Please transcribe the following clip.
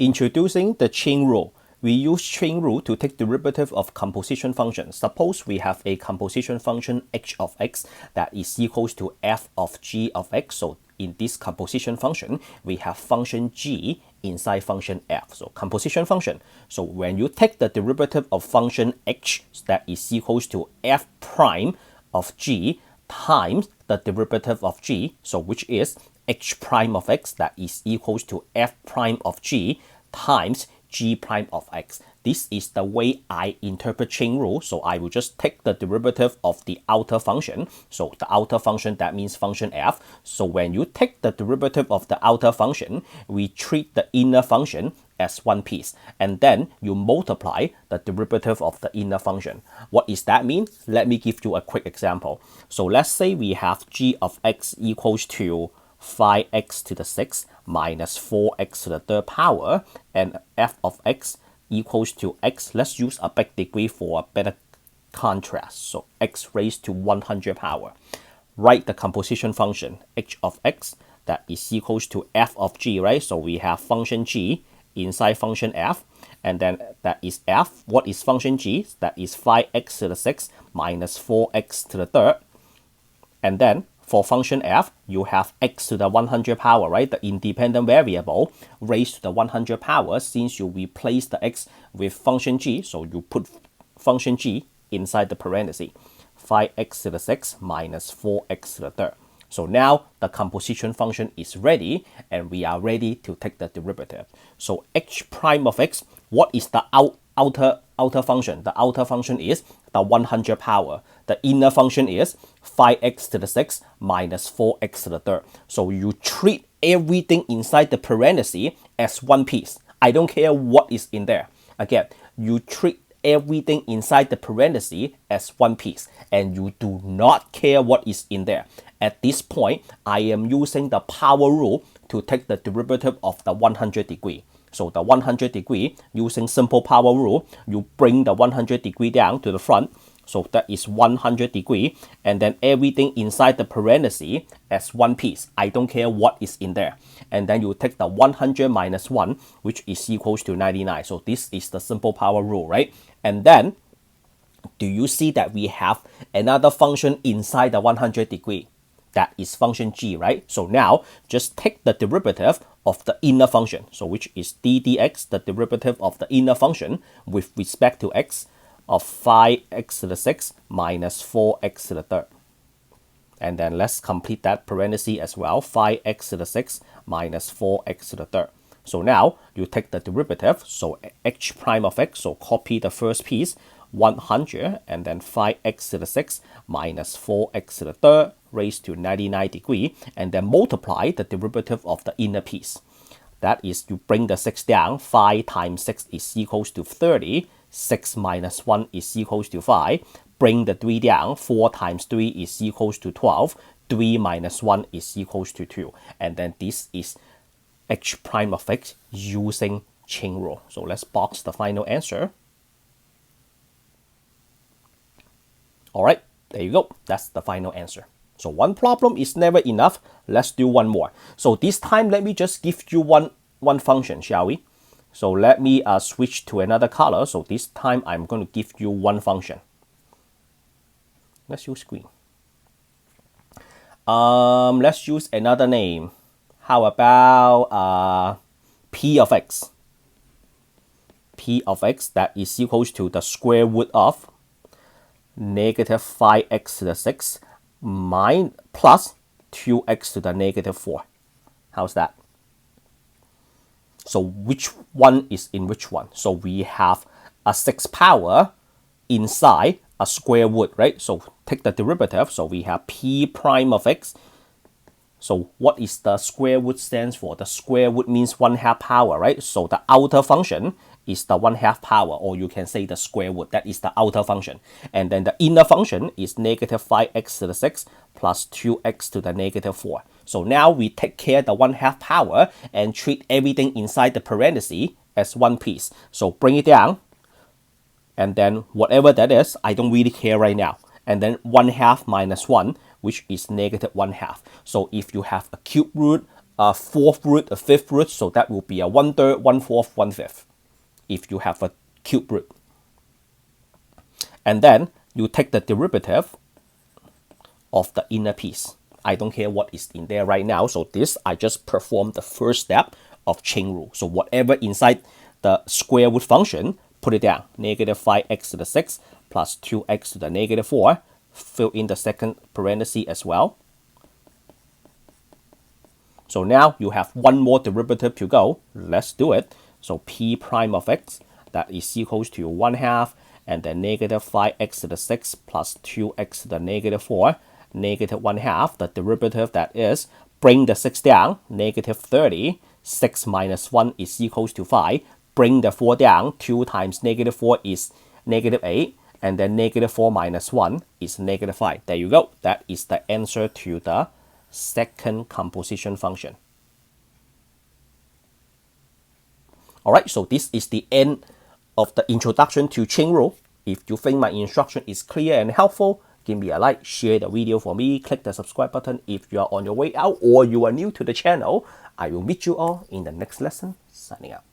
Introducing the chain rule. We use chain rule to take derivative of composition function. Suppose we have a composition function h of x that is equals to f of g of x. So in this composition function, we have function g inside function f. So composition function. So when you take the derivative of function h that is equals to f prime of g times the derivative of g, so which is h prime of x that is equals to f prime of g times g prime of x. This is the way I interpret chain rule. So I will just take the derivative of the outer function. So the outer function, that means function f. So when you take the derivative of the outer function, we treat the inner function as one piece. And then you multiply the derivative of the inner function. What does that mean? Let me give you a quick example. So let's say we have g of x equals to 5x to the 6 minus 4x to the third power, and f of x equals to x. Let's use a big degree for a better contrast. So x raised to 100 power. Write the composition function h of x that is equals to f of g, right? So we have function g inside function f, and then that is f. What is function g? That is 5x to the 6 minus 4x to the third. And then for function f, you have x to the 100 power, right? The independent variable raised to the 100 power. Since you replace the x with function g, so you put function g inside the parenthesis. 5x to the 6 minus 4x to the third. So now the composition function is ready, and we are ready to take the derivative. So h prime of x, what is the outer function? The outer function is the 100 power. The inner function is 5x to the 6 minus 4x to the third. So you treat everything inside the parenthesis as one piece. I don't care what is in there. Again, you treat everything inside the parenthesis as one piece, and you do not care what is in there. At this point, I am using the power rule to take the derivative of the 100 degree. So the 100 degree, using simple power rule, you bring the 100 degree down to the front. So that is 100 degree, and then everything inside the parenthesis as one piece. I don't care what is in there. And then you take the 100 minus 1, which is equals to 99. So this is the simple power rule, right? And then, do you see that we have another function inside the 100 degree? That is function g, right? So now, just take the derivative of the inner function. So which is d dx, the derivative of the inner function with respect to x, of 5x to the 6 minus 4x to the third. And then let's complete that parenthesis as well. 5x to the 6 minus 4x to the third. So now you take the derivative. So h prime of x, so copy the first piece, 100, and then 5x to the 6 minus 4x to the third raised to 99 degree, and then multiply the derivative of the inner piece. That is, you bring the 6 down. 5 times 6 is equals to 30. 6 minus 1 is equals to 5. Bring the 3 down. 4 times 3 is equals to 12. 3 minus 1 is equals to 2. And then this is h prime of x using chain rule. So let's box the final answer. All right, there you go. That's the final answer. So one problem is never enough. Let's do one more. So this time, let me just give you one function, shall we? So let me switch to another color. So this time, I'm going to give you one function. Let's use green. Let's use another name. How about p of x? P of x that is equals to the square root of negative 5x to the 6 plus 2x to the negative 4. How's that? So which one is in which one? So we have a 6 power inside a square root, right? So take the derivative. So we have p prime of x. So what is the square root stands for? The square root means 1/2 power, right? So the outer function is the 1/2 power, or you can say the square root. That is the outer function. And then the inner function is negative 5x to the 6 plus 2x to the negative 4. So now we take care of the 1/2 power and treat everything inside the parenthesis as one piece. So bring it down, and then whatever that is, I don't really care right now. And then 1/2 minus 1, which is negative 1/2. So if you have a cube root, a fourth root, a fifth root, so that will be a 1/3, 1/4, 1/5 if you have a cube root. And then you take the derivative of the inner piece. I don't care what is in there right now, so this I just perform the first step of chain rule. So whatever inside the square root function, put it down. Negative 5x to the 6 plus 2x to the negative 4. Fill in the second parenthesis as well. So now you have one more derivative to go. Let's do it. So p prime of x, that is equals to 1/2, and then negative 5x to the 6 plus 2x to the negative 4, negative 1/2. The derivative, that is, bring the 6 down, negative 30. 6 minus 1 is equals to 5. Bring the 4 down. 2 times negative 4 is negative 8. And then negative 4 minus 1 is negative 5. There you go. That is the answer to the second composition function. Alright, so this is the end of the introduction to chain rule. If you think my instruction is clear and helpful, give me a like, share the video for me, click the subscribe button if you are on your way out or you are new to the channel. I will meet you all in the next lesson. Signing out.